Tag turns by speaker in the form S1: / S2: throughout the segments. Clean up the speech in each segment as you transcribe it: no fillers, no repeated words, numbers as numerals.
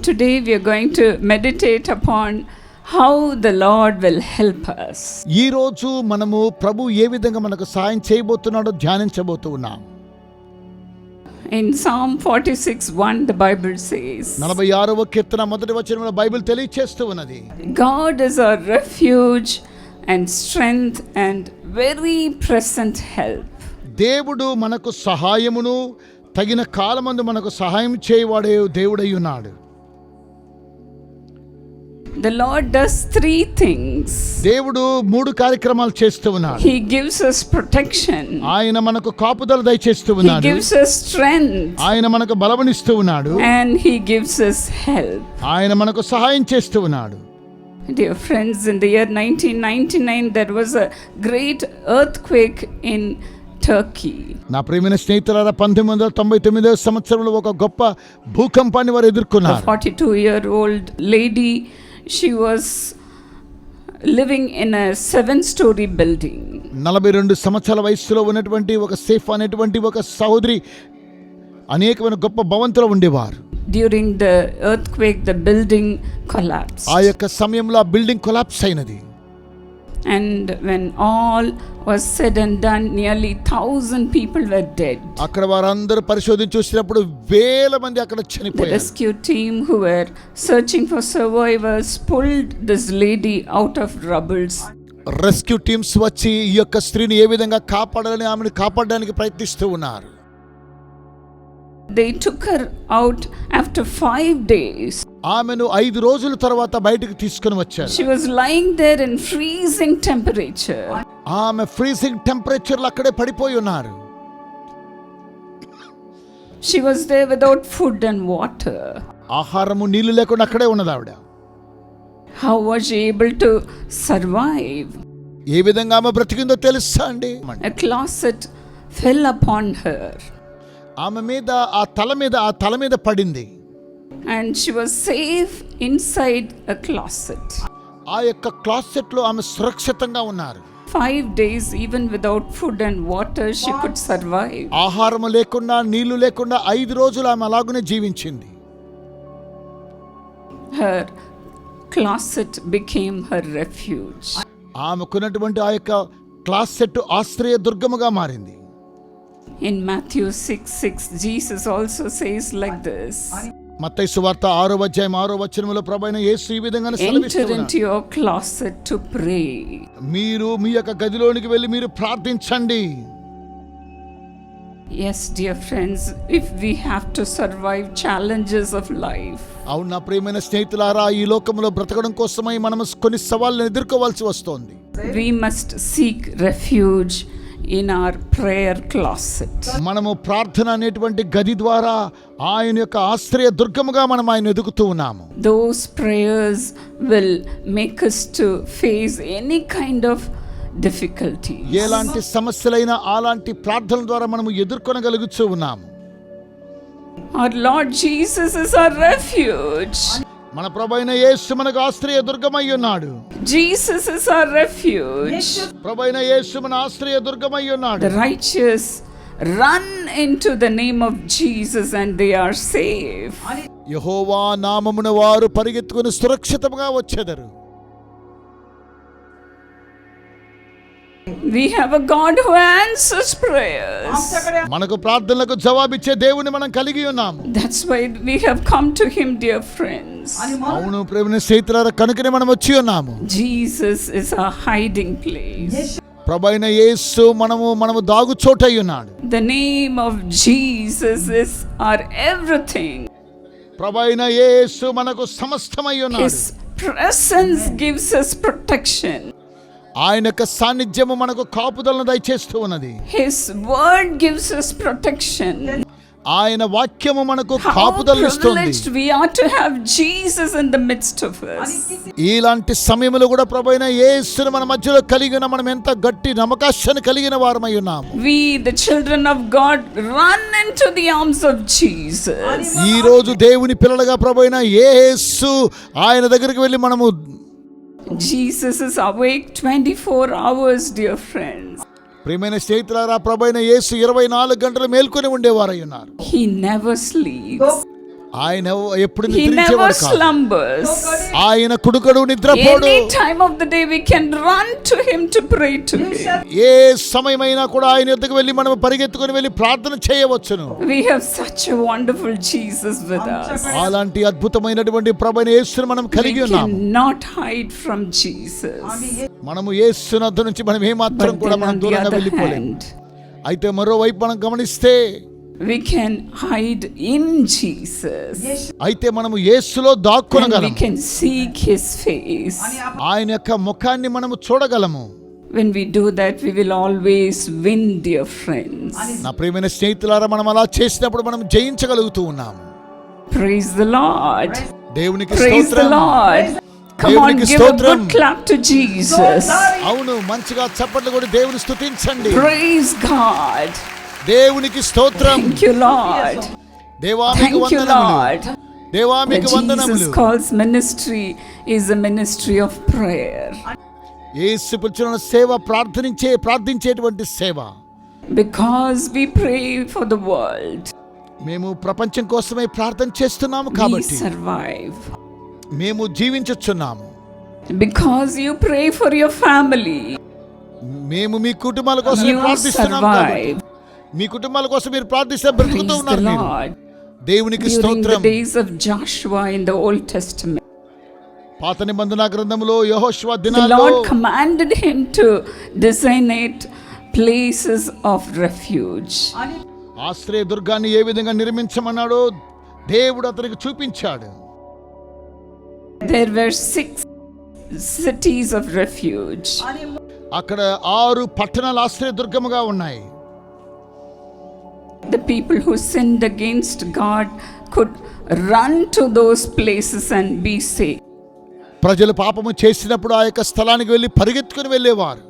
S1: today we are going to meditate upon how the Lord will help us.
S2: ఈ రోజు మనము ప్రభు ఏ విధంగా మనకు సహాయం చేయబోతున్నాడో ధ్యానించబోతూ ఉన్నాం.
S1: In Psalm 46:1 the Bible says,
S2: 46వ కీర్తన మొదటి వచనంలో బైబిల్ తెలియజేస్తూ ఉన్నది,
S1: God is our refuge and strength and very present help.
S2: దేవుడు మనకు సహాయమును తగిన కాలమందు మనకు సహాయం చేయవాడే దేవుడై ఉన్నాడు.
S1: The Lord does 3 things.
S2: దేవుడు 3 కార్యక్రమాలు చేస్తూ ఉన్నాడు.
S1: He gives us protection.
S2: ఆయన మనకు కాపుదల దయచేస్తూ
S1: He
S2: ఉన్నాడు.
S1: gives us strength.
S2: ఆయన మనకు బలమనిస్తూ ఉన్నాడు.
S1: And he gives us help.
S2: ఆయన మనకు సహాయం చేస్తూ ఉన్నాడు.
S1: Dear friends, in the year 1999 there was a great earthquake in Turkey.
S2: నా ప్రియమైన స్నేహితులారా, 1999వ సంవత్సరంలో ఒక గొప్ప భూకంపాన్ని వారు ఎదుర్కొన్నారు.
S1: A 42-year-old lady, she was living in a 7-story building.
S2: 42 సంవత్సరాల వయసులో ఉన్నటువంటి ఒక సేఫ్ అనేటువంటి ఒక సహోదరి అనేకమైన గొప్ప భవంతులో ఉండేవారు.
S1: During the earthquake the building collapsed.
S2: ఆ యొక్క సమయంలో ఆ బిల్డింగ్ కొలాప్స్ అయినది.
S1: And when all was said and done, nearly 1,000 people were dead.
S2: అక్కడ వారందరూ పరిశోధన చూసినప్పుడు వేల మంది అక్కడ
S1: The
S2: చనిపోయారు.
S1: rescue team who were searching for survivors pulled this lady out of rubbles.
S2: Rescue teams వచ్చి ఈ యొక్క స్త్రీని ఏ విధంగా కాపాడాలని ఆమెను కాపాడడానికి ప్రయత్నిస్తూ ఉన్నారు.
S1: They took her out after 5 days.
S2: ఆమెను 5 రోజుల తర్వాత బయటకు తీసుకొని వచ్చారు.
S1: She was lying there in freezing temperature.
S2: ఆమె ఫ్రీజింగ్ టెంపరేచర్లో అక్కడే పడిపోయి ఉన్నారు.
S1: She was there without food and water.
S2: ఆహారము నీళ్లు లేకుండా అక్కడే ఉన్నది ఆవిడ.
S1: How was she able to survive?
S2: ఏ విధంగా ఆమె బ్రతికిందో తెలుసా అండి?
S1: A closet fell upon her.
S2: ఆమె మీద ఆ తల మీద పడింది.
S1: And she was safe inside a closet.
S2: ఆ యొక్క క్లాసెట్ లో ఆమె సురక్షితంగా ఉన్నారు.
S1: 5 days even without food and water she could survive.
S2: ఆహారము లేకుండా నీళ్లు లేకుండా 5 రోజులు ఆమె అలాగనే జీవించింది.
S1: Her closet became her refuge.
S2: ఆమెకున్నటువంటి ఆ యొక్క క్లాసెట్ ఆశ్రయ దుర్గముగా మారింది.
S1: In Matthew 6:6 Jesus also says like this.
S2: మత్తయి సువార్త 6వ అధ్యాయం 6వ వచనములో ప్రభువైన యేసు ఈ విధంగా
S1: Enter
S2: సెలవిస్తున్నాడు,
S1: into your closet to pray.
S2: మీరు మీ యొక్క గదిలోనికి వెళ్ళి మీరు ప్రార్థించండి.
S1: Yes, dear friends, if we have to survive challenges of life,
S2: అవును నా ప్రియమైన స్నేహితులారా, ఈ లోకంలో బ్రతకడం కోసమై మనం కొన్ని సవాళ్ళను ఎదుర్కోవాల్సి వస్తోంది.
S1: we must seek refuge in our prayer closet.
S2: మనము ప్రార్థన అనేటువంటి గది ద్వారా ఆయన యొక్క ఆశ్రయ దుర్గముగా మనం ఆయన ఎదుగుతూ ఉన్నాము.
S1: Those prayers will make us to face any kind of difficulty.
S2: ఎలాంటి సమస్యలైనా అలాంటి ప్రార్థనల ద్వారా మనము ఎదుర్కొనగలుగుతూ ఉన్నాము.
S1: Our Lord Jesus is our refuge.
S2: మన ప్రభువైన యేసు మనకు ఆశ్రయ దుర్గమై ఉన్నాడు.
S1: Jesus is our refuge.
S2: ప్రభువైన యేసు మన ఆశ్రయ దుర్గమై ఉన్నాడు.
S1: The righteous run into the name of Jesus and they are safe.
S2: యెహోవా నామమున వారు పరిగెత్తుకుని సురక్షితంగా వచ్చెదరు.
S1: We have a God who answers prayers.
S2: మనకు ప్రార్థనలకు జవాబిచ్చే దేవుని మనం కలిగి ఉన్నాము.
S1: That's why we have come to him, dear friends.
S2: అవును ప్రేమైన స్నేహితులారా, కనుకనే మనం వచ్చి ఉన్నాము.
S1: Jesus is our hiding place.
S2: ప్రభువైన యేసు మనము దాగు చోటై ఉన్నాడు.
S1: The name of Jesus is our everything.
S2: ప్రభువైన యేసు మనకు సమస్తమై ఉన్నాడు.
S1: His presence gives us protection.
S2: ఆయన యొక్క సాన్నిధ్యము మనకు కాపుదలను దయచేస్తూ ఉన్నది.
S1: His word gives us protection.
S2: ఆయన వాక్యము మనకు కాపుదలను ఇస్తుంది.
S1: How privileged we are to have Jesus in the midst of us.
S2: ఇలాంటి సమయంలో కూడా ప్రభువైన యేసును మన మధ్యలో కలిగిన మనం ఎంత గట్టి నమ్మకాన్ని కలిగిన వారమై ఉన్నాము.
S1: We the children of God run into the arms of Jesus.
S2: ఈ రోజు దేవుని పిల్లలుగా ప్రభువైన యేసు ఆయన దగ్గరికి వెళ్ళి మనము
S1: Jesus is awake 24 hours, dear friends.
S2: ప్రియమైన స్నేహితులారా, ప్రభువైన యేసు 24 గంటలు మేల్కొని ఉండేవారై ఉన్నారు.
S1: He never sleeps.
S2: ఆయన ఎప్పుడు
S1: He never
S2: నిద్రించేవాడు కాదు.
S1: slumbers.
S2: ఆయన కుడుకడు నిద్రపోడు.
S1: Any time of the day we can run to him to pray to him.
S2: ఏ సమయమైనా కూడా ఆయన యొద్దకు వెళ్ళి మనం పరిగెత్తుకొని వెళ్ళి ప్రార్థన చేయవచ్చును.
S1: We have such a wonderful Jesus with us.
S2: అలాంటి అద్భుతమైనటువంటి ప్రభువైన యేసును మనం కలిగి
S1: We
S2: ఉన్నాము.
S1: cannot hide from Jesus.
S2: మనము యేసు వద్ద నుంచి మనం ఏమాత్రం
S1: But
S2: కూడా
S1: then
S2: మనం
S1: on the
S2: దూరంగా
S1: other
S2: వెళ్ళిపోలేము.
S1: hand,
S2: అయితే మరోవైపు మనం గమనిస్తే
S1: we can hide in Jesus.
S2: అయితే మనము యేసులో
S1: And we
S2: దాక్కునగలము.
S1: can seek his face.
S2: ఆయన యొక్క ముఖాన్ని మనము చూడగలము.
S1: When we do that, we will always win, dear friends.
S2: నా ప్రియమైన స్నేహితులారా, మనం అలా చేసినప్పుడు మనం జయించగలుగుతూ ఉన్నాము.
S1: Praise the Lord.
S2: దేవునికి
S1: Praise the
S2: స్తోత్రం.
S1: Lord. Come on,
S2: దేవునికి
S1: give a
S2: స్తోత్రం.
S1: good clap to Jesus.
S2: అవును, మంచిగా చప్పట్లు కొట్టి దేవుని స్తుతించండి.
S1: Praise God.
S2: దేవునికి స్తోత్రం.
S1: Thank you, Lord.
S2: దేవా మీకు
S1: Thank you,
S2: వందనములు.
S1: Lord.
S2: దేవా
S1: That
S2: మీకు
S1: Jesus
S2: వందనములు.
S1: calls ministry is a ministry of prayer.
S2: యేసు పిలుచున్న సేవ ప్రార్థించేటువంటి సేవ.
S1: Because we pray for the world,
S2: మేము ప్రపంచం కోసమే ప్రార్థన చేస్తున్నాము
S1: we
S2: కాబట్టి
S1: survive.
S2: మేము జీవించుచున్నాము.
S1: Because you pray for your family,
S2: మేము మీ కుటుంబాల కోసం
S1: you
S2: ప్రార్థిస్తున్నాము కాబట్టి
S1: survive.
S2: మీ కుటుంబాల కోసం మీరు ప్రార్థిస్తే బ్రతుకుతూ
S1: Praise the
S2: ఉన్నారు మీరు.
S1: Lord.
S2: దేవునికి
S1: During the
S2: స్తోత్రం.
S1: days of Joshua in the Old Testament,
S2: పాత నిబంధన గ్రంథములో యెహోషువ
S1: the
S2: దినాల్లో
S1: Lord commanded him to designate places of refuge.
S2: ఆశ్రయ దుర్గాన్ని ఏ విధంగా నిర్మించమన్నాడో దేవుడు అతనికి చూపించాడు.
S1: There were 6 cities of refuge.
S2: అక్కడ 6 పట్టణాలు ఆశ్రయ దుర్గముగా ఉన్నాయి.
S1: The people who sinned against God could run to those places and be saved.
S2: ప్రజలు పాపము చేసినప్పుడు ఆ యొక్క స్థలానికి వెళ్ళి పరిగెత్తుకుని వెళ్ళేవారు.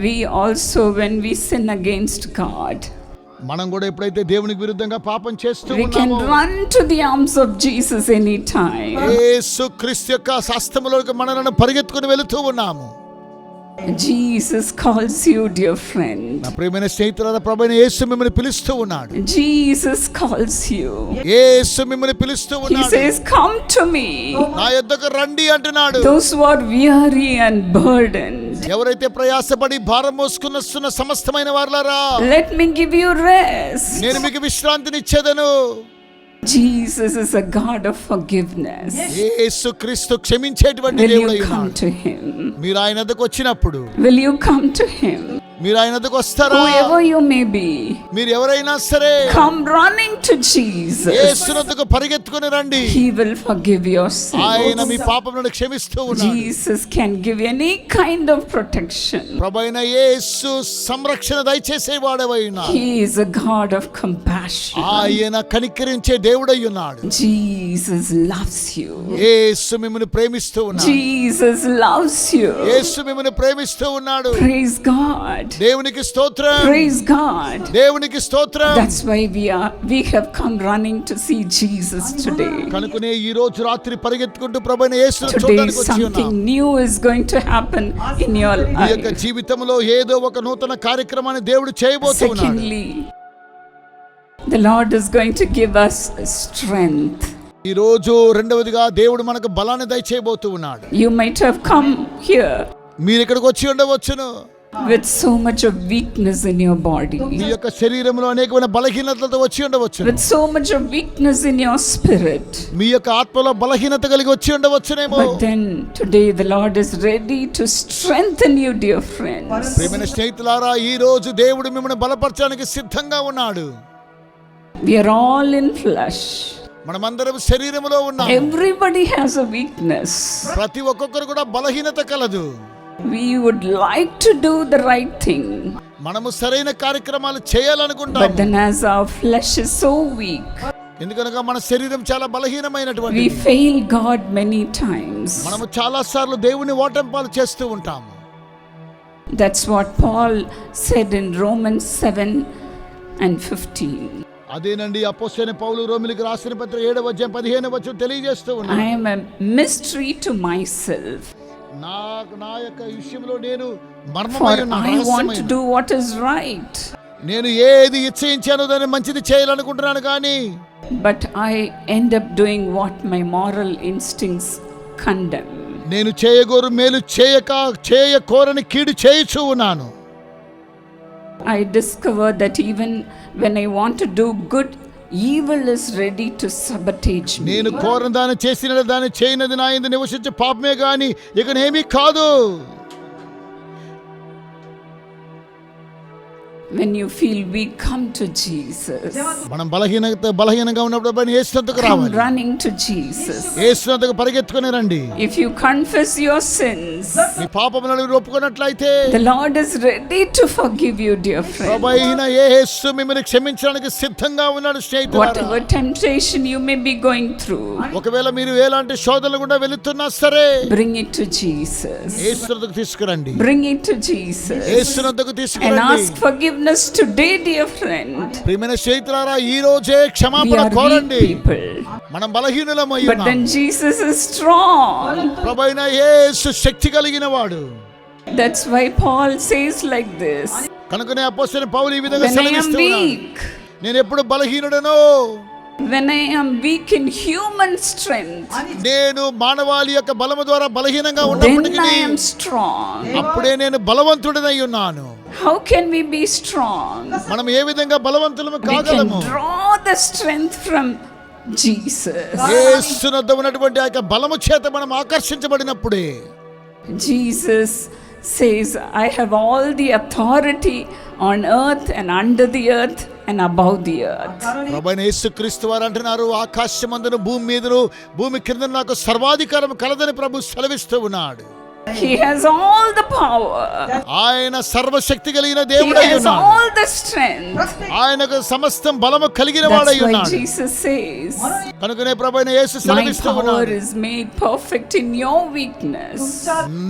S1: We also, when we sin against God,
S2: మనం కూడా ఎప్పుడైతే దేవునికి విరుద్ధంగా పాపం చేస్తూ
S1: we can
S2: ఉన్నామో
S1: run to the arms of Jesus anytime.
S2: యేసు క్రీస్తు యొక్క హస్తములోకి మనలను పరిగెత్తుకుని వెళుతూ ఉన్నాము.
S1: Jesus calls you, dear friend.
S2: నా ప్రియమైన స్నేహితులారా, ప్రభువైన యేసు మిమ్మల్ని పిలుస్తూ ఉన్నాడు.
S1: Jesus calls you.
S2: యేసు మిమ్మల్ని పిలుస్తూ
S1: He
S2: ఉన్నాడు.
S1: says, "Come to me,
S2: నా యొద్దకు రండి అంటున్నాడు.
S1: those who are weary and burdened.
S2: ఎవరైతే ప్రయాసపడి భారం మోసుకున్న సమస్తమైన వారులారా,
S1: Let me give you rest."
S2: నేను మీకు విశ్రాంతినిచ్చేదను.
S1: Jesus is a God of forgiveness.
S2: యేసు క్రీస్తు క్షమించేటువంటి
S1: Will
S2: దేవుడై
S1: you come
S2: ఉన్నాడు.
S1: to him?
S2: మీరు ఆయన వద్దకు వచ్చినప్పుడు,
S1: Will you come to him?
S2: మీరు ఆయన వద్దకు వస్తారా?
S1: Whoever you may be,
S2: మీరు ఎవరైనా సరే
S1: come running to Jesus.
S2: యేసు వద్దకు పరిగెత్తుకుని రండి.
S1: He will forgive your
S2: ఆయన మీ
S1: sins.
S2: పాపములను క్షమిస్తూ ఉన్నాడు.
S1: Jesus can give you any kind of protection.
S2: ప్రభువైన యేసు సంరక్షణ దయచేసేవాడవై ఉన్నాడు.
S1: He is a God of compassion.
S2: ఆయన కనికరించే దేవుడై ఉన్నాడు.
S1: Jesus loves you.
S2: యేసు మిమ్మల్ని ప్రేమిస్తూ ఉన్నాడు.
S1: Jesus loves you.
S2: యేసు మిమ్మల్ని ప్రేమిస్తూ ఉన్నాడు.
S1: Praise God.
S2: దేవునికి స్తోత్రం.
S1: Praise God.
S2: దేవునికి స్తోత్రం.
S1: That's why we have come running to see Jesus today.
S2: కనుకనే ఈ రోజు రాత్రి పరిగెత్తుకుంటూ ప్రభువైన యేసును
S1: Today
S2: చూడడానికి వచ్చి ఉన్నాం.
S1: something new is going to happen in your
S2: ఈ యొక్క
S1: life.
S2: జీవితంలో ఏదో ఒక నూతన కార్యక్రమాన్ని దేవుడు చేయబోతున్నాడు.
S1: Secondly, the Lord is going to give us strength.
S2: ఈ రోజు రెండవదిగా దేవుడు మనకు బలాన్ని దయచేయబోతూ ఉన్నాడు.
S1: You might have come here
S2: మీరు ఇక్కడికి వచ్చి ఉండవచ్చును
S1: with so much of weakness in your body,
S2: మీ యొక్క శరీరంలో అనేకమైన బలహీనతలతో వచ్చి ఉండవచ్చును.
S1: with so much of weakness in your spirit.
S2: మీ యొక్క ఆత్మలో బలహీనత కలిగి వచ్చి ఉండవచ్చునేమో.
S1: But then today the Lord is ready to strengthen you, dear friends.
S2: ప్రియమైన స్నేహితులారా, ఈ రోజు దేవుడు మిమ్మల్ని బలపరచడానికి సిద్ధంగా ఉన్నాడు.
S1: We are all in flesh.
S2: మనమందరం శరీరములో ఉన్నాం.
S1: Everybody has a weakness.
S2: ప్రతి ఒక్కొక్కరు కూడా బలహీనత కలదు.
S1: We would like to do the right thing,
S2: మనము సరైన కార్యక్రమాలు చేయాలనుకుంటాం.
S1: but then as our flesh is so weak,
S2: ఎందుకనగా మన శరీరం చాలా బలహీనమైనటువంటిది.
S1: we fail God many times.
S2: మనము చాలా సార్లు దేవుని ఓటంపాలు చేస్తూ ఉంటాము.
S1: That's what Paul said in Romans 7:15.
S2: అదేనండి అపోస్తలుడైన పౌలు రోమీయులకు రాసిన పత్రిక 7వ అధ్యాయం 15వ వచనం తెలియజేస్తూ ఉన్నాడు.
S1: I am a mystery to myself,
S2: నా యొక్క విషయంలో నేను
S1: for
S2: మర్మమై ఉన్నాను,
S1: I want to
S2: రహస్యమైన.
S1: do what is right,
S2: నేను ఏది ఇచ్చేయించానో దాన్ని మంచిది చేయాలనుకుంటున్నాను కానీ
S1: but I end up doing what my moral instincts condemn.
S2: నేను చేయగోరు మేలు చేయకోరని కీడు చేయుచూ ఉన్నాను.
S1: I discover that even when I want to do good, evil is ready to sabotage me.
S2: నేను కోరని దాన్ని చేసిన దాన్ని చేయనది నా యందు నివసించే పాపమే గాని ఇక ఏమీ కాదు.
S1: When you feel weak, come to Jesus.
S2: మనం బలహీనంగా ఉన్నప్పుడు యేసునందుకు
S1: Come
S2: రావాలి.
S1: running to Jesus.
S2: యేసునందుకు పరిగెత్తుకొని రండి.
S1: If you confess your sins,
S2: మీ పాపములను ఒప్పుకున్నట్లయితే
S1: the Lord is ready to forgive you, dear friend.
S2: ప్రభువైన యేసు మిమ్మల్ని క్షమించడానికి సిద్ధంగా ఉన్నాడు స్నేహితులారా.
S1: Whatever temptation you may be going through,
S2: ఒకవేళ మీరు ఎలాంటి శోధనలు గుండా వెళుతున్నా సరే
S1: bring it to Jesus.
S2: యేసునందుకు తీసుకురండి.
S1: Bring it to Jesus.
S2: యేసునందుకు
S1: And
S2: తీసుకురండి.
S1: ask forgiveness today, dear friend.
S2: ప్రియమైన స్నేహితులారా, ఈ రోజే
S1: We
S2: క్షమాపణ
S1: are weak
S2: కోరండి.
S1: people,
S2: మనం బలహీనులమై
S1: but
S2: ఉన్నాం.
S1: then Jesus is strong.
S2: ప్రభువైన యేసు శక్తి కలిగిన వాడు.
S1: That's why Paul says like this.
S2: కనుకనే అపోస్తలుడైన పౌలు ఈ విధంగా
S1: When I am
S2: సెలవిస్తున్నాడు.
S1: weak,
S2: నేను ఎప్పుడు బలహీనుడనో,
S1: when I am weak in human strength,
S2: నేను మానవాళి యొక్క బలము ద్వారా బలహీనంగా
S1: then
S2: ఉన్నప్పటికీ
S1: I am strong.
S2: అప్పుడే నేను బలవంతుడనై ఉన్నాను.
S1: How can we be strong?
S2: మనం ఏ విధంగా బలవంతులము
S1: We can
S2: కాగలము?
S1: draw the strength from Jesus.
S2: యేసునొద్ద ఉన్నటువంటి ఆ యొక్క బలము చేత మనం ఆకర్షించబడినప్పుడే.
S1: Jesus says, I have all the authority on earth and under the earth and above the earth.
S2: ప్రభువైన యేసుక్రీస్తు వారు అంటున్నారు, ఆకాశమందును భూమి మీదను భూమి కింద నాకు సర్వాధికారం కలదని ప్రభు సెలవిస్తూ ఉన్నాడు.
S1: He has all the power.
S2: ఆయన సర్వశక్తి కలిగిన
S1: He
S2: దేవుడై
S1: has
S2: ఉన్నాడు.
S1: all the strength.
S2: ఆయనకు సమస్తం బలము కలిగిన
S1: That's
S2: వాడై
S1: why
S2: ఉన్నాడు.
S1: Jesus says,
S2: కనుకనే ప్రభువైన యేసు
S1: my
S2: సెలవిస్తూ
S1: power
S2: ఉన్నాడు,
S1: is made perfect in your weakness.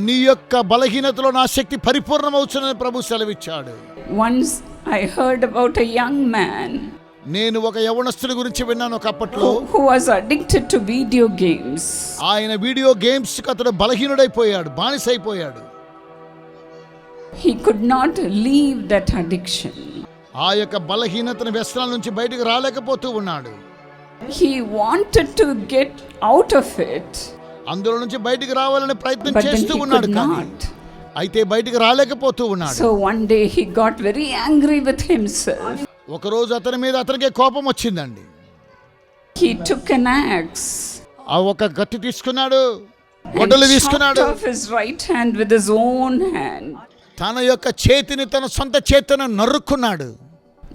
S2: నీ యొక్క బలహీనతలో నా శక్తి పరిపూర్ణమవుతుందని ప్రభు సెలవిచ్చాడు.
S1: Once I heard about a young man
S2: నేను ఒక యవనస్తుడి గురించి విన్నాను ఒకప్పట్లో.
S1: who was addicted to video games.
S2: ఆయన వీడియో గేమ్స్ కి అతడు బలహీనుడైపోయాడు, బానిసైపోయాడు.
S1: He could not leave that addiction.
S2: ఆ యొక్క బలహీనతను వ్యసనాల నుంచి బయటకు రాలేకపోతూ ఉన్నాడు.
S1: He wanted to get out of it,
S2: అందులో నుంచి బయటకు రావాలని ప్రయత్నం
S1: but then
S2: చేస్తూ
S1: he
S2: ఉన్నాడు
S1: could
S2: కానీ
S1: not.
S2: అయితే బయటకు రాలేకపోతూ ఉన్నాడు.
S1: So one day he got very angry with himself.
S2: ఒక రోజు అతని మీద అతనికే కోపం వచ్చిందండి.
S1: He took an axe
S2: ఆ ఒక గట్టి తీసుకున్నాడు,
S1: and
S2: గొడ్డలి
S1: chopped
S2: తీసుకున్నాడు.
S1: off his right hand with his own hand.
S2: తన యొక్క చేతిని తన సొంత చేతిని నరుక్కున్నాడు.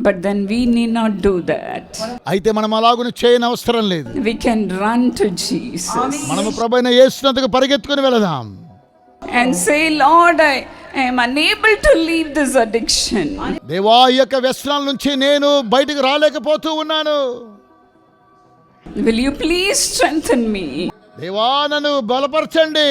S1: But then we need not do that.
S2: అయితే మనం అలాగున చేయని అవసరం లేదు.
S1: We can run to Jesus
S2: మనము ప్రభువైన యేసునందుకు పరిగెత్తుకుని వెళదాం.
S1: and say, Lord, I am unable to leave this addiction.
S2: దేవా, ఈ యొక్క వ్యసనాల నుంచి నేను బయటకు రాలేకపోతూ ఉన్నాను.
S1: Will you please strengthen me?
S2: దేవా, నన్ను బలపరచండి.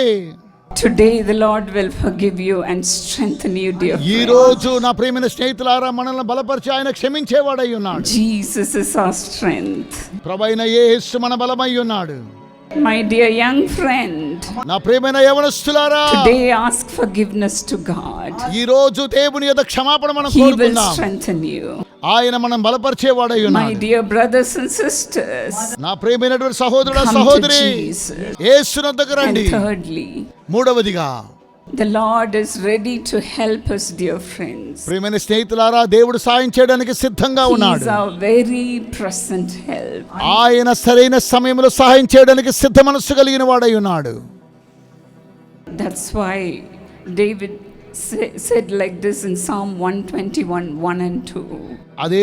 S1: Today the Lord will forgive you and strengthen you, dear
S2: ఈ
S1: friend.
S2: రోజు నా ప్రియమైన స్నేహితులారా, మనల్ని బలపరిచి ఆయన క్షమించేవాడై ఉన్నాడు.
S1: Jesus is our strength.
S2: ప్రభువైన యేసు మన బలమై ఉన్నాడు.
S1: My dear young friend,
S2: నా ప్రియమైన యవనస్తులారా,
S1: today ask forgiveness to God.
S2: ఈ రోజు దేవుని యొక్క క్షమాపణ మనం
S1: He will
S2: కోరుకుందాం.
S1: strengthen you.
S2: ఆయన మనం బలపరిచేవాడై
S1: My
S2: ఉన్నాడు.
S1: dear brothers and sisters,
S2: నా ప్రియమైనటువంటి సహోదరుడు
S1: come to
S2: సహోదరి,
S1: Jesus.
S2: యేసునందుకు
S1: And
S2: రండి.
S1: thirdly,
S2: మూడవదిగా,
S1: the Lord is ready to help us, dear friends.
S2: ప్రియమైన స్నేహితులారా, దేవుడు సాయం చేయడానికి సిద్ధంగా
S1: He
S2: ఉన్నాడు.
S1: is our very present help.
S2: ఆయన సరైన సమయంలో సహాయం చేయడానికి సిద్ధ మనస్సు కలిగిన వాడై ఉన్నాడు.
S1: That's why David said like this in Psalm 121, 1 and 2.
S2: అదే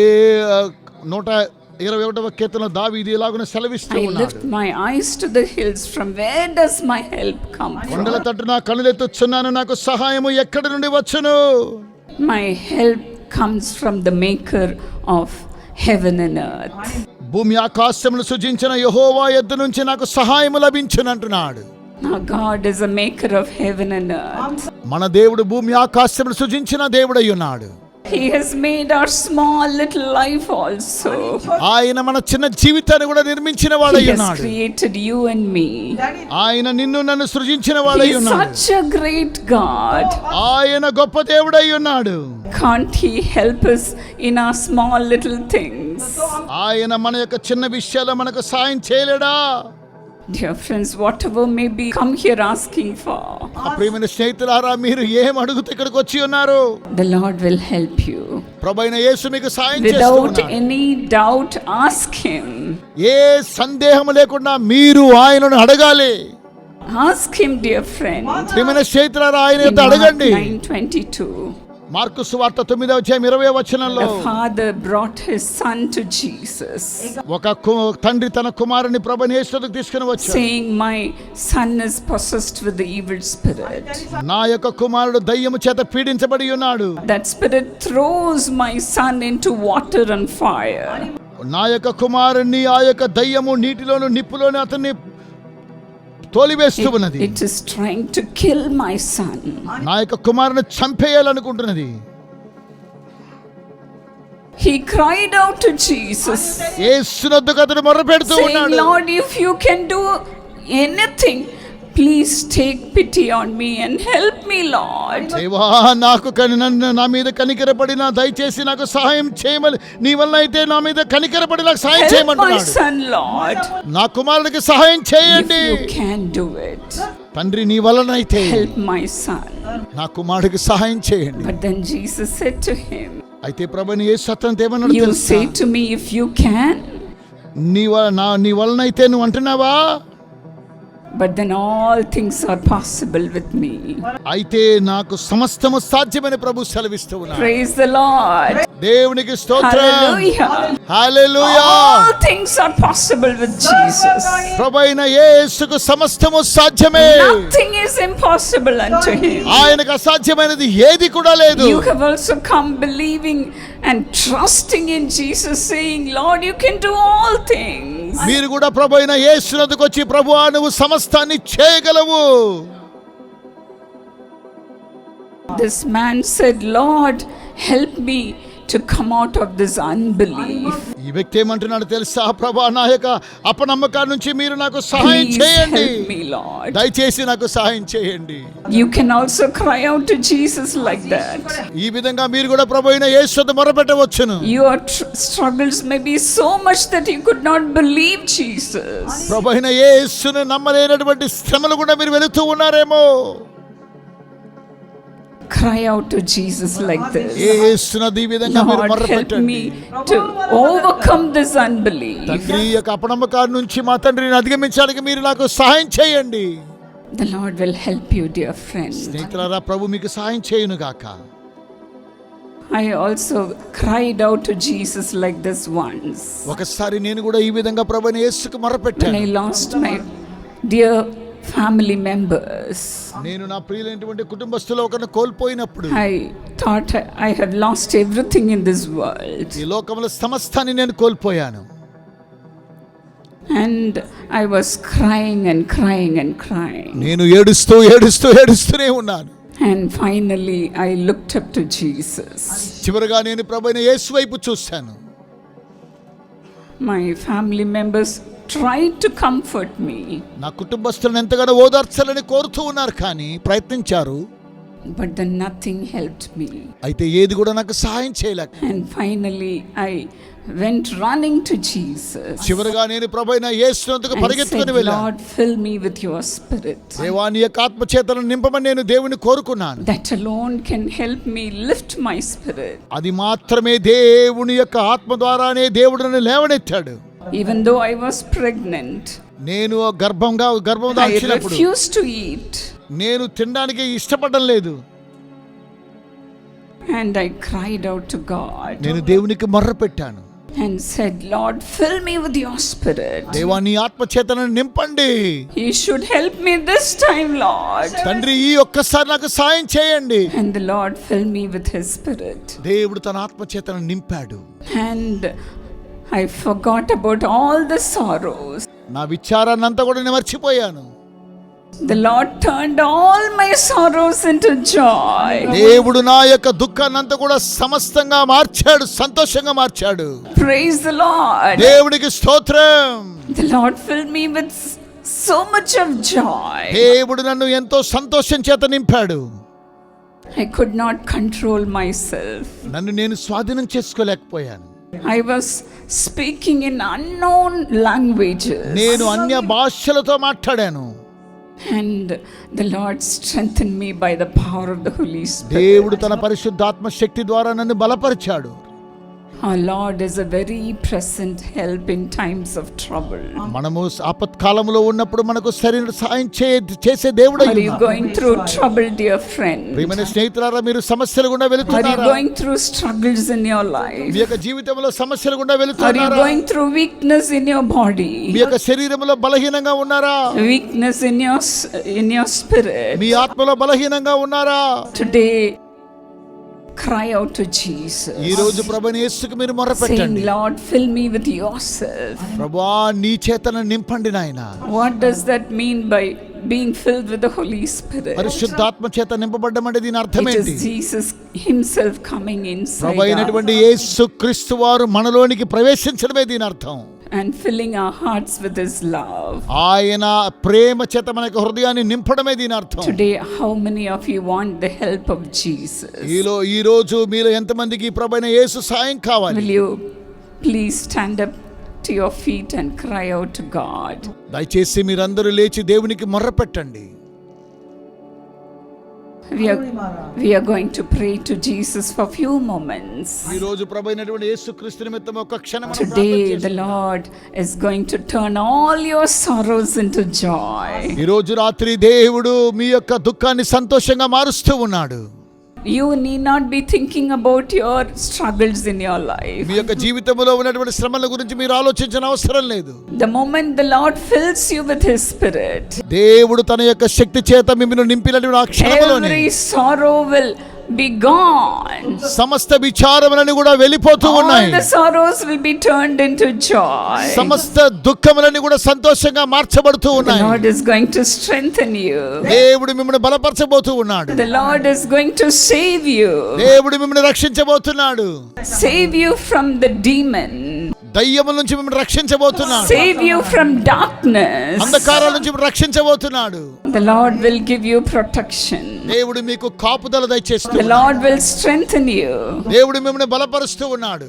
S2: 121వ కీర్తనలో దావీదు ఇలాగున సెలవిస్తూ
S1: I
S2: ఉన్నాడు.
S1: lift my eyes to the hills. From where does my help come
S2: కొండల
S1: from?
S2: తట్టు నా కన్నులెత్తుచున్నాను, నాకు సహాయము ఎక్కడి నుండి వచ్చును?
S1: My help comes from the maker of heaven and earth.
S2: భూమి ఆకాశములు సృజించిన యెహోవా యొద్ద నుంచి నాకు సహాయము లభించునంటున్నాడు.
S1: Our God is a maker of heaven and earth.
S2: మన దేవుడు భూమి ఆకాశములు సృజించిన దేవుడై ఉన్నాడు.
S1: He has made our small little life also.
S2: ఆయన మన చిన్న జీవితాన్ని కూడా నిర్మించిన
S1: He
S2: వాడై
S1: has
S2: ఉన్నాడు.
S1: created you and me.
S2: ఆయన నిన్ను నన్ను సృజించిన
S1: He
S2: వాడై
S1: is
S2: ఉన్నాడు.
S1: such a great God.
S2: ఆయన గొప్ప దేవుడై ఉన్నాడు.
S1: Can't He help us in our small little things?
S2: ఆయన మన యొక్క చిన్న విషయాల్లో మనకు సాయం చేయలేడా?
S1: Dear friends, whatever may be, come here asking for.
S2: ప్రియమైన స్నేహితులారా, మీరు ఏం అడుగుతూ ఇక్కడికి వచ్చి ఉన్నారు?
S1: The Lord will help you.
S2: ప్రభువైన యేసు మీకు సాయం
S1: Without
S2: చేస్తున్నాడు.
S1: any doubt, ask Him.
S2: ఏ సందేహం లేకుండా మీరు ఆయనను అడగాలి.
S1: Ask Him, dear friend.
S2: ప్రియమైన స్నేహితులారా, ఆయన
S1: In
S2: యొక్క
S1: Mark
S2: అడగండి.
S1: 9:22.
S2: మార్కు సువార్త 9:20
S1: The father brought his son to Jesus,
S2: ఒక తండ్రి తన కుమారుని ప్రభువైన యేసుకు తీసుకుని వచ్చాడు,
S1: saying, my son is possessed with the evil spirit.
S2: నా యొక్క కుమారుడు దయ్యము చేత పీడించబడి ఉన్నాడు.
S1: That spirit throws my son into water and fire.
S2: నా యొక్క కుమారుని ఆ యొక్క దయ్యము నీటిలోను నిప్పులోను అతన్ని తోలివేస్తూ ఉన్నది.
S1: It is trying to kill my son.
S2: నా యొక్క కుమారుని చంపేయాలనుకుంటున్నది.
S1: He cried out to Jesus,
S2: యేసునొద్దకు అతడు మొర్రపెడుతూ
S1: saying,
S2: ఉన్నాడు.
S1: Lord, if you can do anything, please take pity on me and help me, Lord.
S2: దేవా, నాకు నన్ను నా మీద కనికరపడి దయచేసి నాకు సహాయం చేయమని, నీ వల్ల అయితే నా మీద కనికరపడి నాకు సహాయం
S1: Help my
S2: చేయమంటున్నాడు.
S1: son, Lord.
S2: నా కుమారుడికి సహాయం
S1: If
S2: చేయండి.
S1: you can do it,
S2: తండ్రి, నీ వలనైతే
S1: help my son.
S2: నా కుమారుడికి సహాయం చేయండి.
S1: But then Jesus said to him,
S2: అయితే ప్రభువైన యేసు అతనితో ఏమన్నాడు
S1: you
S2: తెలుసా?
S1: say to me, if you can,
S2: నీ వలనైతే నువ్వు అంటున్నావా?
S1: but then all things are possible with me.
S2: అయితే నాకు సమస్తము సాధ్యమని ప్రభు సెలవిస్తూ ఉన్నాడు.
S1: Praise the Lord.
S2: దేవునికి స్తోత్రం.
S1: Hallelujah.
S2: Hallelujah.
S1: All things are possible with Jesus.
S2: ప్రభువైన యేసుకు సమస్తము సాధ్యమే.
S1: Nothing is impossible unto him.
S2: ఆయనకు అసాధ్యమైనది ఏది కూడా లేదు.
S1: You have also come believing and trusting in Jesus, saying, Lord, you can do all things.
S2: మీరు కూడా ప్రభువైన యేసునొద్దకు వచ్చి, ప్రభువా, నువ్వు సమస్తాన్ని చేయగలవు.
S1: This man said, Lord, help me to come out of this unbelief.
S2: ఈ వ్యక్తి ఏమంటున్నాడు తెలుసా? ప్రభువా, నా యొక్క అపనమ్మకాల నుంచి మీరు నాకు సహాయం
S1: Please
S2: చేయండి.
S1: help me, Lord.
S2: దయచేసి నాకు సహాయం చేయండి.
S1: You can also cry out to Jesus like that.
S2: ఈ విధంగా మీరు కూడా ప్రభువైన యేసు వద్ద మొరపెట్టవచ్చును.
S1: Your struggles may be so much that you could not believe Jesus.
S2: ప్రభువైన యేసును నమ్మలేనటువంటి శ్రమలు కూడా మీరు వెళుతూ ఉన్నారేమో.
S1: Cry out to Jesus like this.
S2: యేసునది ఈ విధంగా మీరు
S1: Lord, help
S2: మొరపెట్టండి.
S1: me to overcome this unbelief.
S2: తండ్రి, ఈ యొక్క అపనమ్మకాల నుంచి మా తండ్రిని అధిగమించడానికి మీరు నాకు సహాయం చేయండి.
S1: The Lord will help you, dear friend.
S2: స్నేహితులారా, ప్రభు మీకు సహాయం చేయును గాక.
S1: I also cried out to Jesus like this once.
S2: ఒకసారి నేను కూడా ఈ విధంగా ప్రభువైన యేసుకు
S1: When
S2: మొరపెట్టాను.
S1: I lost my dear family members,
S2: నేను నా ప్రియులైనటువంటి కుటుంబస్తులో ఒకరిని కోల్పోయినప్పుడు,
S1: I thought I had lost everything in this world.
S2: ఈ లోకంలో సమస్తాన్ని నేను కోల్పోయాను.
S1: And I was crying and crying and crying.
S2: నేను ఏడుస్తూనే ఉన్నాను.
S1: And finally I looked up to Jesus.
S2: చివరగా నేను ప్రభువైన యేసు వైపు చూశాను.
S1: My family members tried to comfort me.
S2: నా కుటుంబస్తులను ఎంతగానో ఓదార్చాలని కోరుతూ ఉన్నారు, కానీ ప్రయత్నించారు.
S1: But then nothing helped me.
S2: అయితే ఏది కూడా నాకు సహాయం చేయలేక,
S1: And finally I went running to Jesus.
S2: చివరగా నేను ప్రభువైన యేసునందుకు
S1: And
S2: పరిగెత్తుకొని
S1: said,
S2: వెళ్ళాను.
S1: Lord, fill me with your spirit.
S2: దేవా, నీ యొక్క ఆత్మ చేతను నింపమని నేను దేవుని కోరుకున్నాను.
S1: That alone can help me lift my spirit.
S2: అది మాత్రమే దేవుని యొక్క ఆత్మ ద్వారానే దేవుడు నన్ను లేవనెత్తాడు.
S1: Even though I was pregnant,
S2: నేను గర్భం
S1: I
S2: దాల్చినప్పుడు
S1: refused to eat.
S2: నేను తినడానికి ఇష్టపడడం లేదు.
S1: And I cried out to God
S2: నేను దేవునికి మొర్రపెట్టాను.
S1: and said, Lord, fill me with your spirit.
S2: దేవా, నీ ఆత్మ చేతను నింపండి.
S1: You should help me this time, Lord.
S2: తండ్రి, ఈ ఒక్కసారి నాకు సాయం చేయండి.
S1: And the Lord filled me with his spirit.
S2: దేవుడు తన ఆత్మ చేతను నింపాడు.
S1: And I forgot about all the sorrows.
S2: నా విచారాన్ని అంతా కూడా నేను మర్చిపోయాను.
S1: The Lord turned all my sorrows into joy.
S2: దేవుడు నా యొక్క దుఃఖాన్నంతా కూడా సమస్తంగా మార్చాడు, సంతోషంగా మార్చాడు.
S1: Praise the Lord.
S2: దేవునికి స్తోత్రం.
S1: The Lord filled me with so much of joy.
S2: దేవుడు నన్ను ఎంతో సంతోషం చేత నింపాడు.
S1: I could not control myself.
S2: నన్ను నేను స్వాధీనం చేసుకోలేకపోయాను.
S1: I was speaking in unknown languages.
S2: నేను అన్య భాషలతో మాట్లాడాను.
S1: And the Lord strengthened me by the power of the Holy Spirit.
S2: దేవుడు తన పరిశుద్ధాత్మ శక్తి ద్వారా నన్ను బలపరిచాడు.
S1: Our Lord is a very present help in times of trouble.
S2: మనము ఆపత్కాలంలో ఉన్నప్పుడు మనకు సరైన సహాయం చేసే దేవుడు.
S1: Are you going through trouble, dear friend?
S2: ప్రియమైన స్నేహితులారా, మీరు సమస్యల గుండా
S1: Are you
S2: వెళుతున్నారా?
S1: going through struggles in your life?
S2: మీ యొక్క జీవితంలో సమస్యల గుండా
S1: Are you
S2: వెళుతున్నారా?
S1: going through weakness in your body?
S2: మీ యొక్క శరీరంలో బలహీనంగా ఉన్నారా?
S1: Weakness in your spirit?
S2: మీ ఆత్మలో బలహీనంగా ఉన్నారా?
S1: Today, cry out to Jesus.
S2: ఈ రోజు ప్రభువైన యేసుకు మీరు
S1: Saying,
S2: మొరపెట్టండి.
S1: Lord, fill me with yourself.
S2: ప్రభువా, నీ చేతను నింపండి నాయనా.
S1: What does that mean by being filled with the Holy Spirit?
S2: పరిశుద్ధాత్మ చేత నింపబడ్డం అంటే దీని అర్థం
S1: It
S2: ఏంటి?
S1: is Jesus himself coming inside
S2: Prabhu
S1: us
S2: అయినటువంటి యేసు క్రీస్తు వారు మనలోనికి ప్రవేశించడమే దీని అర్థం.
S1: and filling our hearts with his love.
S2: ఆయన ప్రేమ చేత మన యొక్క హృదయాన్ని నింపడమే దీని అర్థం.
S1: Today, how many of you want the help of Jesus?
S2: ఈ రోజు మీలో ఎంతమందికి ప్రభు అయిన యేసు సహాయం కావాలి?
S1: Will you please stand up to your feet and cry out to God?
S2: దయచేసి మీరందరూ లేచి దేవునికి మొర్రపెట్టండి.
S1: We are going to pray to Jesus for few moments.
S2: ఈ రోజు ప్రభు అయినటువంటి యేసుక్రీస్తు నిమిత్తం ఒక క్షణం మనం ప్రార్థన
S1: Today,
S2: చేద్దాం.
S1: the Lord is going to turn all your sorrows into joy.
S2: ఈ రోజు రాత్రి దేవుడు మీ యొక్క దుఃఖాన్ని సంతోషంగా మారుస్తూ ఉన్నాడు.
S1: You need not be thinking about your struggles in your life.
S2: మీ యొక్క జీవితంలో ఉన్నటువంటి శ్రమల గురించి మీరు ఆలోచించిన అవసరం లేదు.
S1: The moment the Lord fills you with his spirit,
S2: దేవుడు తన యొక్క శక్తి చేత మిమ్మల్ని నింపినటువంటి ఆ క్షణంలోనే
S1: every sorrow will be gone.
S2: సమస్త విచారములన్నీ కూడా వెళ్ళిపోతూ
S1: All
S2: ఉన్నాయి.
S1: the sorrows will be turned into joy.
S2: సమస్త దుఃఖములన్నీ కూడా సంతోషంగా మార్చబడుతూ
S1: The
S2: ఉన్నాయి.
S1: Lord is going to strengthen you.
S2: దేవుడు మిమ్మల్ని బలపరచబోతూ ఉన్నాడు.
S1: The Lord is going to save you.
S2: దేవుడు మిమ్మల్ని రక్షించబోతున్నాడు.
S1: Save you from the demon.
S2: దయ్యముల నుంచి మిమ్మల్ని రక్షించబోతున్నాడు.
S1: Save you from darkness.
S2: అంధకారాల నుంచి రక్షించబోతున్నాడు.
S1: The Lord will give you protection.
S2: దేవుడు మీకు కాపుదల
S1: The
S2: దయచేస్తున్నాడు.
S1: Lord will strengthen you.
S2: దేవుడు మిమ్మల్ని బలపరుస్తూ ఉన్నాడు.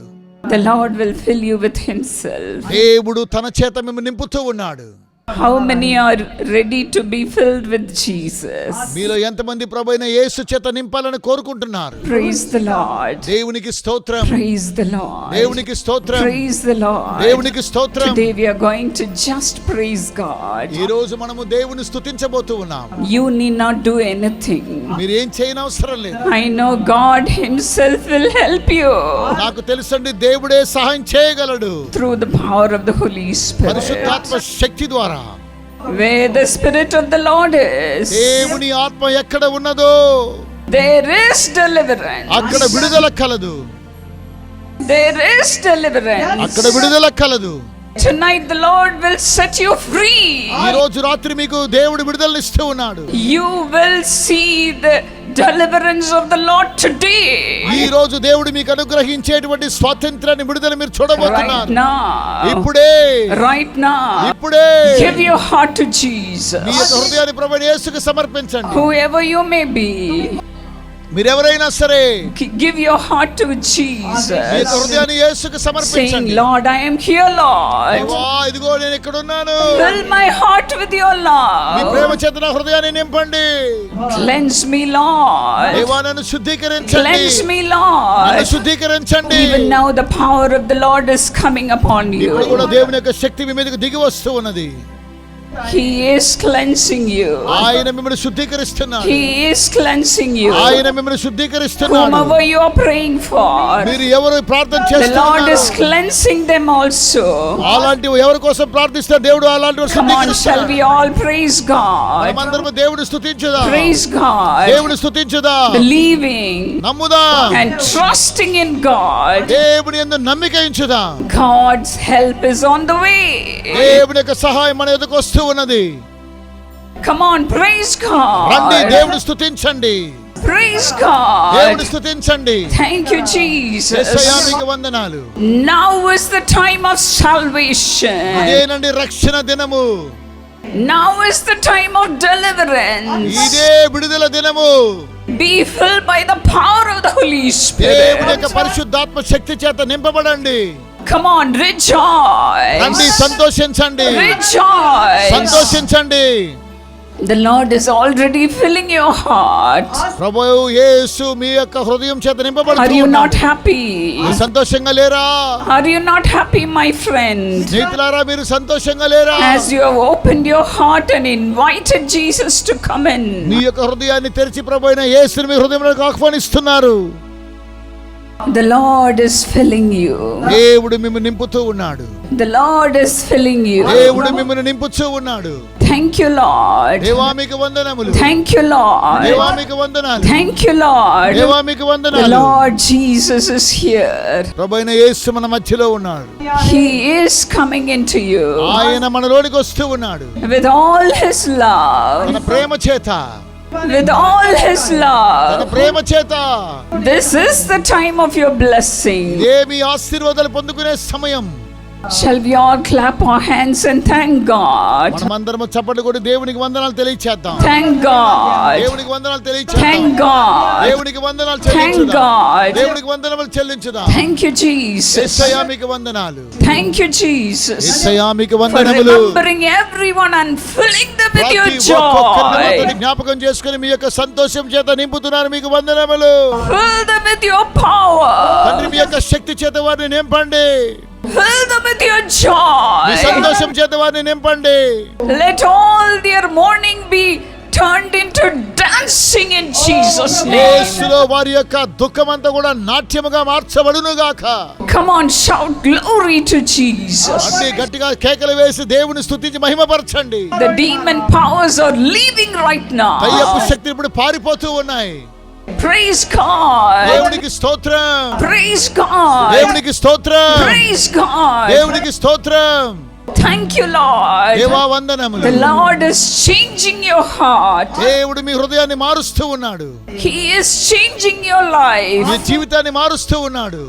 S1: The Lord will fill you with himself.
S2: దేవుడు తన చేత మిమ్మల్ని నింపుతూ ఉన్నాడు.
S1: How many are ready to be filled with Jesus?
S2: మీలో ఎంతమంది ప్రభువైన యేసు చేత నింపాలని కోరుకుంటున్నారు?
S1: Praise the Lord.
S2: దేవునికి స్తోత్రం.
S1: Praise the Lord.
S2: దేవునికి స్తోత్రం.
S1: Praise the Lord.
S2: దేవునికి స్తోత్రం.
S1: Today we are going to just praise God.
S2: ఈ రోజు మనము దేవుని స్తుతించబోతూ ఉన్నాం.
S1: You need not do anything.
S2: మీరు ఏం చేయనవసరం లేదు.
S1: I know God himself will help you
S2: నాకు తెలుసండి, దేవుడే సహాయం చేయగలడు
S1: through the power of the Holy Spirit.
S2: పరిశుద్ధాత్మ శక్తి ద్వారా.
S1: Where the Spirit of the Lord is,
S2: దేవుని ఆత్మ ఎక్కడ ఉన్నదో
S1: there is deliverance.
S2: అక్కడ విడుదల కలదు.
S1: There is deliverance.
S2: అక్కడ విడుదల కలదు.
S1: Tonight the Lord will set you free.
S2: ఈ రోజు రాత్రి మీకు దేవుడు విడుదల ఇస్తూ ఉన్నాడు.
S1: You will see the deliverance of the Lord today.
S2: ఈ రోజు దేవుడు మీకు అనుగ్రహించేటువంటి స్వాతంత్రాన్ని విడుదల మీరు
S1: Right
S2: చూడబోతున్నారు.
S1: now.
S2: ఇప్పుడే
S1: Right now.
S2: ఇప్పుడే
S1: Give your heart to
S2: me
S1: Jesus.
S2: యొక్క హృదయాన్ని ప్రభువైన యేసుకు సమర్పించండి.
S1: Whoever you may be,
S2: మీరెవరైనా సరే
S1: give your heart to
S2: me
S1: Jesus.
S2: యొక్క హృదయాన్ని యేసుకు
S1: Saying,
S2: సమర్పించండి.
S1: Lord, I am here, Lord.
S2: దేవా, ఇదిగో నేను ఇక్కడ ఉన్నాను.
S1: Fill my heart with your
S2: me Prema
S1: love.
S2: చేత నా హృదయాన్ని నింపండి.
S1: Cleanse me, Lord.
S2: దేవా, నన్ను శుద్ధీకరించండి.
S1: Cleanse me,
S2: నన్ను
S1: Lord.
S2: శుద్ధీకరించండి.
S1: Even now the power of the Lord is coming upon
S2: ఇప్పుడు కూడా
S1: you.
S2: దేవుని యొక్క శక్తి మీ మీదకి దిగి వస్తూ ఉన్నది.
S1: He is cleansing you.
S2: ఆయన మిమ్మల్ని శుద్ధీకరిస్తున్నాడు.
S1: He is cleansing you.
S2: ఆయన మిమ్మల్ని శుద్ధీకరిస్తున్నాడు.
S1: Whomever you are praying for,
S2: మీరు ఎవరు ప్రార్థన
S1: the Lord
S2: చేస్తున్నారు?
S1: is cleansing them also.
S2: అలాంటి ఎవరి కోసం ప్రార్థిస్తారు దేవుడు అలాంటి వారిని
S1: Come on, shall
S2: శుద్ధీకరిస్తున్నాడు.
S1: we all praise God?
S2: మనమందరం దేవుడు స్తుతించుదాం.
S1: Praise God.
S2: దేవుడు స్తుతించుదాం.
S1: Believing
S2: నమ్ముదాం.
S1: and trusting in God.
S2: దేవుని యందు నమ్మిక ఉంచుదాం.
S1: God's help is on the way.
S2: దేవుని యొక్క సహాయం మన ఎదుకు వస్తూ ఉన్నది.
S1: Come on, praise
S2: రండి
S1: God.
S2: దేవుని స్తుతించండి,
S1: Praise
S2: దేవుని
S1: God.
S2: స్తుతించండి.
S1: Thank you, Jesus.
S2: యేసయ్యా మీకు వందనాలు.
S1: Now is the time of salvation.
S2: ఇదేనండి రక్షణ దినము,
S1: Now is the time of deliverance.
S2: ఇదే విడుదల దినము.
S1: Be filled by the power of the Holy
S2: దేవుని యొక్క
S1: Spirit.
S2: పరిశుద్ధాత్మ శక్తి చేత నింపబడండి.
S1: Come on,
S2: రండి
S1: rejoice.
S2: సంతోషించండి,
S1: Rejoice.
S2: సంతోషించండి.
S1: The Lord is already filling your heart.
S2: ప్రభువు యేసు మీ యొక్క హృదయం చేత
S1: Are
S2: నింపబడుతూ
S1: you not
S2: ఉన్నాడు.
S1: happy?
S2: మీరు సంతోషంగా లేరా?
S1: Are you not happy, my friend?
S2: స్నేహితులారా మీరు సంతోషంగా లేరా?
S1: As you have opened your heart and invited Jesus to come in.
S2: మీ యొక్క హృదయాన్ని తెరిచి ప్రభు అయిన యేసుని మీ హృదయంలోకి ఆహ్వానిస్తున్నారు.
S1: The Lord is filling you.
S2: దేవుడు మిమ్మల్ని నింపుతూ ఉన్నాడు.
S1: The Lord is filling you.
S2: దేవుడు మిమ్మల్ని నింపుతూ ఉన్నాడు.
S1: Thank you, Lord.
S2: దేవా మీకు వందనములు.
S1: Thank you, Lord.
S2: దేవా మీకు వందనాలు.
S1: Thank you, Lord.
S2: దేవా మీకు
S1: The
S2: వందనాలు.
S1: Lord Jesus is here.
S2: ప్రభు అయిన యేసు మన మధ్యలో ఉన్నాడు.
S1: He is coming into you
S2: ఆయన మనలోనికి వస్తూ ఉన్నాడు.
S1: with all His
S2: తన
S1: love.
S2: ప్రేమ చేత,
S1: With all His
S2: తన
S1: love.
S2: ప్రేమ చేత.
S1: This is the time of your blessing.
S2: ఇదే మీ ఆశీర్వాదాలు పొందుకునే సమయం.
S1: Shall we all clap our hands and thank God?
S2: మనమందరము చప్పట్లు కొట్టి దేవునికి వందనాలు తెలియచేద్దాం.
S1: Thank God.
S2: దేవునికి వందనాలు తెలియచేద్దాం.
S1: Thank God.
S2: దేవునికి వందనాలు
S1: Thank
S2: చెల్లించుదాం.
S1: God.
S2: దేవునికి వందనాలు చెల్లించుదాం.
S1: Thank you, Jesus.
S2: యేసయ్యా మీకు వందనాలు.
S1: Thank you, Jesus,
S2: యేసయ్యా మీకు
S1: for
S2: వందనములు.
S1: remembering everyone and filling them with your
S2: ప్రతి ఒక్కొక్కరిని
S1: joy.
S2: మాత్రం జ్ఞాపకం చేసుకొని మీ యొక్క సంతోషం చేత నింపుతున్నారు. మీకు వందనములు.
S1: Fill them with your power.
S2: తండ్రి మీ యొక్క శక్తి చేత వారిని నింపండి.
S1: Fill them with your
S2: me
S1: joy.
S2: సంతోషం చేత వారిని నింపండి.
S1: Let all their mourning be turned into dancing in Jesus' name.
S2: యేసులో వారి యొక్క దుఃఖమంతా కూడా నాట్యముగా మార్చబడును గాక.
S1: Come on, shout glory to Jesus.
S2: అన్ని గట్టిగా కేకలు వేసి దేవుని స్తుతించి మహిమపరచండి.
S1: The demon powers are leaving right
S2: దయ్యపు
S1: now.
S2: శక్తులు ఇప్పుడు పారిపోతూ ఉన్నాయి.
S1: Praise God.
S2: దేవునికి స్తోత్రం,
S1: Praise God.
S2: దేవునికి స్తోత్రం,
S1: Praise God.
S2: దేవునికి స్తోత్రం.
S1: Thank you, Lord.
S2: దేవా వందనములు.
S1: The Lord is changing your heart.
S2: దేవుడు మీ హృదయాన్ని మారుస్తూ ఉన్నాడు.
S1: He is changing your
S2: me
S1: life.
S2: జీవితాన్ని మారుస్తూ ఉన్నాడు.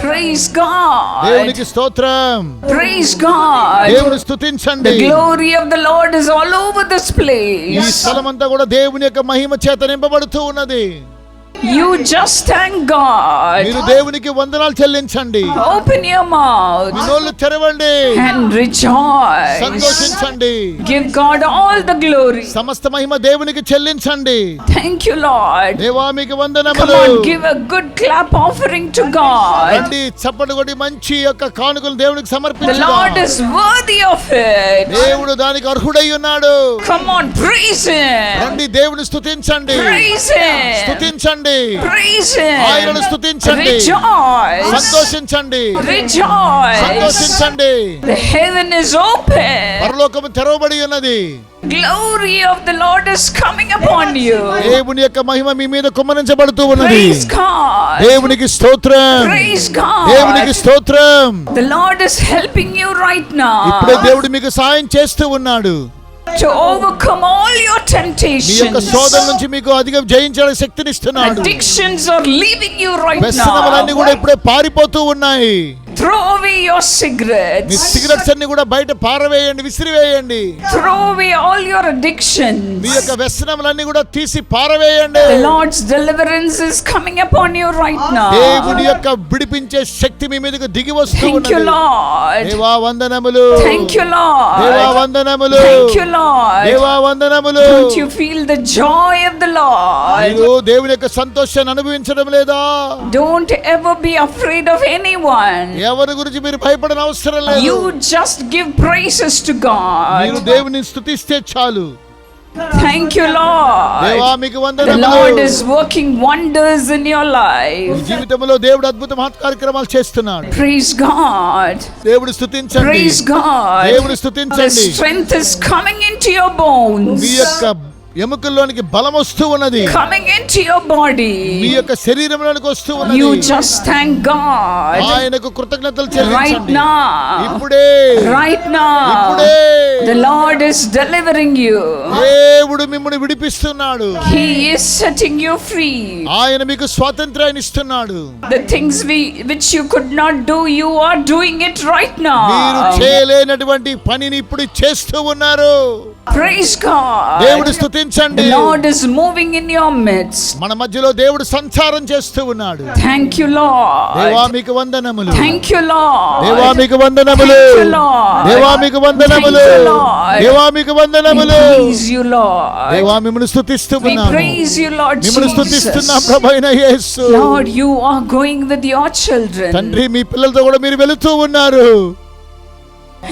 S1: Praise God.
S2: దేవునికి స్తోత్రం.
S1: Praise God.
S2: దేవుని స్తుతించండి.
S1: The glory of the Lord is all over this
S2: ఈ
S1: place.
S2: స్థలమంతా కూడా దేవుని యొక్క మహిమ చేత నింపబడుతూ ఉన్నది.
S1: You just thank God.
S2: మీరు దేవునికి వందనాలు చెల్లించండి.
S1: Open your mouth
S2: మీ నోళ్ళు తెరవండి,
S1: and rejoice.
S2: సంతోషించండి.
S1: Give God all the glory.
S2: సమస్త మహిమ దేవునికి చెల్లించండి.
S1: Thank you, Lord.
S2: దేవా మీకు
S1: Come
S2: వందనములు.
S1: on, give a good clap offering to God.
S2: రండి చప్పట్లు కొట్టి మంచి యొక్క కానుకలు దేవునికి
S1: The
S2: సమర్పించుదాం.
S1: Lord is worthy of it.
S2: దేవుడు దానికి అర్హుడై ఉన్నాడు.
S1: Come on, praise Him.
S2: రండి దేవుని స్తుతించండి,
S1: Praise Him.
S2: స్తుతించండి,
S1: Praise Him.
S2: ఆయనను స్తుతించండి.
S1: Rejoice.
S2: సంతోషించండి,
S1: Rejoice.
S2: సంతోషించండి.
S1: The heaven is open.
S2: పరలోకము తెరవబడి ఉన్నది.
S1: Glory of the Lord is coming upon you.
S2: దేవుని యొక్క మహిమ మీ మీద కుమ్మరించబడుతూ ఉన్నది.
S1: Praise God.
S2: దేవునికి స్తోత్రం,
S1: Praise God.
S2: దేవునికి స్తోత్రం.
S1: The Lord is helping you right
S2: ఇప్పుడే
S1: now
S2: దేవుడు మీకు సాయం చేస్తూ ఉన్నాడు.
S1: to overcome all your
S2: మీ యొక్క
S1: temptations.
S2: శోధన నుంచి మీకు అధిక జయించడానికి శక్తినిస్తున్నాడు.
S1: Addictions are leaving you right
S2: వ్యసనములన్నీ కూడా
S1: now.
S2: ఇప్పుడే పారిపోతూ ఉన్నాయి.
S1: Throw away your
S2: me
S1: cigarettes.
S2: Cigarettes అన్ని కూడా బయట పారవేయండి, విసిరివేయండి.
S1: Throw away all your addictions.
S2: మీ యొక్క వ్యసనములన్నీ కూడా తీసి పారవేయండి.
S1: The Lord's deliverance is coming upon you right now.
S2: దేవుని యొక్క విడిపించే శక్తి మీ మీదకు దిగి వస్తూ
S1: Thank you,
S2: ఉన్నది.
S1: Lord.
S2: దేవా వందనములు,
S1: Thank you,
S2: దేవా
S1: Lord.
S2: వందనములు,
S1: Thank you, Lord.
S2: దేవా వందనములు.
S1: Don't you feel the joy of the Lord?
S2: మీరు దేవుని యొక్క సంతోషాన్ని అనుభవించడం లేదా?
S1: Don't ever be afraid of anyone.
S2: ఎవరి గురించి మీరు భయపడన అవసరం లేదు.
S1: You just give praises to
S2: మీరు
S1: God.
S2: దేవుని స్తుతిస్తే చాలు.
S1: Thank you,
S2: దేవా
S1: Lord.
S2: మీకు
S1: The
S2: వందనములు.
S1: Lord is working wonders in your
S2: me
S1: life.
S2: జీవితంలో దేవుడు అద్భుత మహత్ కార్యక్రమాలు చేస్తున్నాడు.
S1: Praise God.
S2: దేవుడు స్తుతించండి,
S1: Praise God.
S2: దేవుని
S1: The
S2: స్తుతించండి.
S1: strength is coming into your bones,
S2: మీ యొక్క ఎముకల్లోనికి బలం వస్తూ ఉన్నది.
S1: coming into your
S2: me
S1: body.
S2: యొక్క శరీరంలోనికి వస్తూ ఉన్నది.
S1: You just thank God
S2: ఆయనకు కృతజ్ఞతలు
S1: right
S2: చెల్లించండి.
S1: now.
S2: ఇప్పుడే,
S1: Right now.
S2: ఇప్పుడే,
S1: The Lord is delivering you.
S2: దేవుడు మిమ్మల్ని విడిపిస్తున్నాడు.
S1: He is setting you free.
S2: ఆయన మీకు స్వాతంత్రాన్ని ఇస్తున్నాడు.
S1: The things which you could not do, you are doing it right
S2: మీరు
S1: now.
S2: చేయలేనటువంటి పనిని ఇప్పుడు చేస్తూ ఉన్నారు.
S1: Praise God.
S2: దేవుడు స్తుతించండి.
S1: The Lord is moving in your midst.
S2: మన మధ్యలో దేవుడు సంచారం చేస్తూ ఉన్నాడు.
S1: Thank you, Lord.
S2: దేవా మీకు వందనములు.
S1: Thank you, Lord.
S2: దేవా మీకు వందనములు.
S1: Thank you, Lord.
S2: దేవా మీకు వందనములు.
S1: Thank you, Lord.
S2: దేవా మీకు వందనములు.
S1: We praise you, Lord.
S2: దేవా మిమ్మల్ని స్తుతిస్తూ
S1: We
S2: ఉన్నాము.
S1: praise you, Lord
S2: మిమ్మల్ని స్తుతిస్తున్నాం
S1: Jesus.
S2: ప్రభువైన యేసు.
S1: Lord, you are going with your children.
S2: తండ్రి మీ పిల్లలతో కూడా మీరు వెళుతూ ఉన్నారు.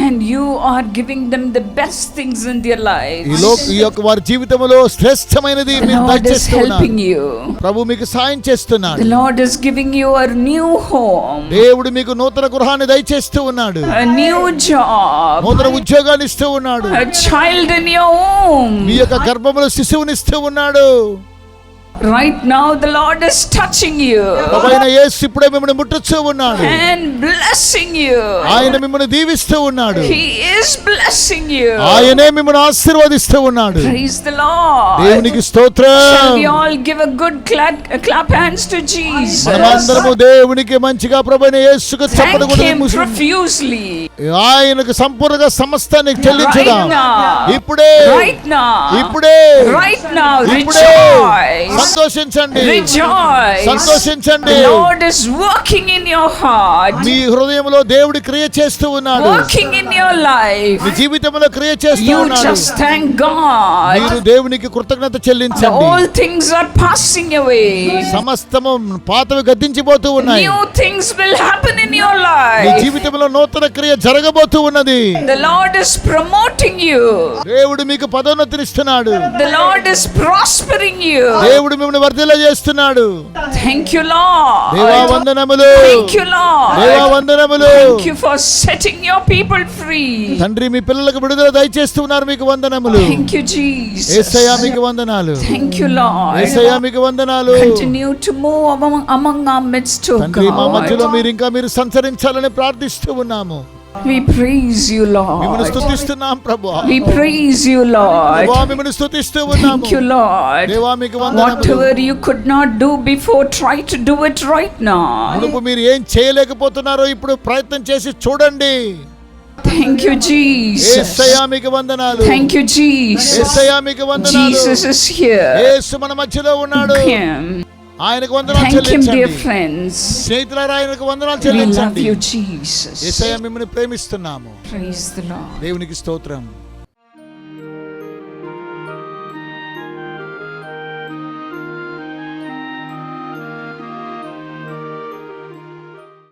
S1: And you are giving them the best things in their lives.
S2: ఈ యొక్క వారి జీవితంలో శ్రేష్టమైనది
S1: The
S2: మీరు
S1: Lord is
S2: దయచేస్తున్నారు.
S1: helping you.
S2: ప్రభు మీకు సాయం చేస్తున్నాడు.
S1: The Lord is giving you a new home,
S2: దేవుడు మీకు నూతన గృహాన్ని దయచేస్తూ ఉన్నాడు.
S1: a new job,
S2: నూతన ఉద్యోగాన్ని ఇస్తూ ఉన్నాడు.
S1: a child in your womb.
S2: మీ యొక్క గర్భములో శిశువుని ఇస్తూ ఉన్నాడు.
S1: Right now the Lord is touching you
S2: ప్రభువైన యేసు ఇప్పుడే మిమ్మల్ని ముట్టుచూ ఉన్నాడు.
S1: and blessing you.
S2: ఆయన మిమ్మల్ని దీవిస్తూ ఉన్నాడు.
S1: He is blessing you.
S2: ఆయనే మిమ్మల్ని ఆశీర్వదిస్తూ ఉన్నాడు.
S1: Praise the Lord.
S2: దేవునికి స్తోత్రం.
S1: Shall we all give a good clap hands to Jesus?
S2: మనమందరము దేవునికి మంచిగా ప్రభువైన యేసుకు చప్పట్లు
S1: Thank him
S2: కొడుతూ
S1: profusely.
S2: ఆయనకు సంపూర్ణంగా సమస్తాన్ని చెల్లించుదాం.
S1: Right now.
S2: ఇప్పుడే
S1: Right now.
S2: ఇప్పుడే
S1: Right now.
S2: ఇప్పుడే
S1: Rejoice.
S2: సంతోషించండి.
S1: Rejoice.
S2: సంతోషించండి.
S1: The Lord is working in your heart.
S2: మీ హృదయంలో దేవుడు క్రియ చేస్తూ ఉన్నాడు.
S1: Working in your life.
S2: మీ జీవితంలో క్రియ చేస్తూ
S1: You
S2: ఉన్నాడు.
S1: just thank God.
S2: మీరు దేవునికి కృతజ్ఞత చెల్లించండి.
S1: All things are passing away.
S2: సమస్తము పాతవి గతించిపోతూ ఉన్నాయి.
S1: New things will happen in your
S2: me
S1: life.
S2: జీవితంలో నూతన క్రియ జరగబోతూ ఉన్నది.
S1: The Lord is promoting you.
S2: దేవుడు మీకు పదోన్నతినిస్తున్నాడు.
S1: The Lord is prospering you.
S2: దేవుడు మిమ్మల్ని వర్ధిల్ల చేస్తున్నాడు.
S1: Thank you, Lord.
S2: దేవా వందనములు.
S1: Thank you, Lord.
S2: దేవా వందనములు.
S1: Thank you for setting your people free.
S2: తండ్రి మీ పిల్లలకు విడుదల దయచేస్తున్నారు. మీకు వందనములు.
S1: Thank you, Jesus.
S2: యేసయ్యా మీకు వందనాలు.
S1: Thank you, Lord.
S2: యేసయ్యా మీకు వందనాలు.
S1: Continue to move among our midst, O
S2: తండ్రి మా మధ్యలో
S1: God.
S2: మీరు సంచరించాలని ప్రార్థిస్తూ ఉన్నాము.
S1: We praise you,
S2: మిమ్మల్ని
S1: Lord.
S2: స్తుతిస్తున్నాం ప్రభువా.
S1: We praise you, Lord.
S2: దేవా మిమ్మల్ని స్తుతిస్తూ ఉన్నాము.
S1: Thank you, Lord.
S2: దేవా మీకు వందనములు.
S1: Whatever you could not do before, try to do it right now.
S2: మునుపు మీరు ఏం చేయలేకపోతున్నారో ఇప్పుడు ప్రయత్నం చేసి చూడండి.
S1: Thank you, Jesus.
S2: యేసయ్యా మీకు వందనాలు.
S1: Thank you, Jesus.
S2: యేసయ్యా మీకు వందనాలు.
S1: Jesus is here.
S2: యేసు మన మధ్యలో ఉన్నాడు.
S1: Thank him.
S2: ఆయనకు వందనాలు
S1: Thank him,
S2: చెల్లించండి.
S1: dear friends.
S2: స్నేహితులారా ఆయనకు వందనాలు
S1: We love
S2: చెల్లించండి.
S1: you, Jesus.
S2: యేసయ్యా మిమ్మల్ని ప్రేమిస్తున్నాము.
S1: Praise the Lord.
S2: దేవునికి స్తోత్రం.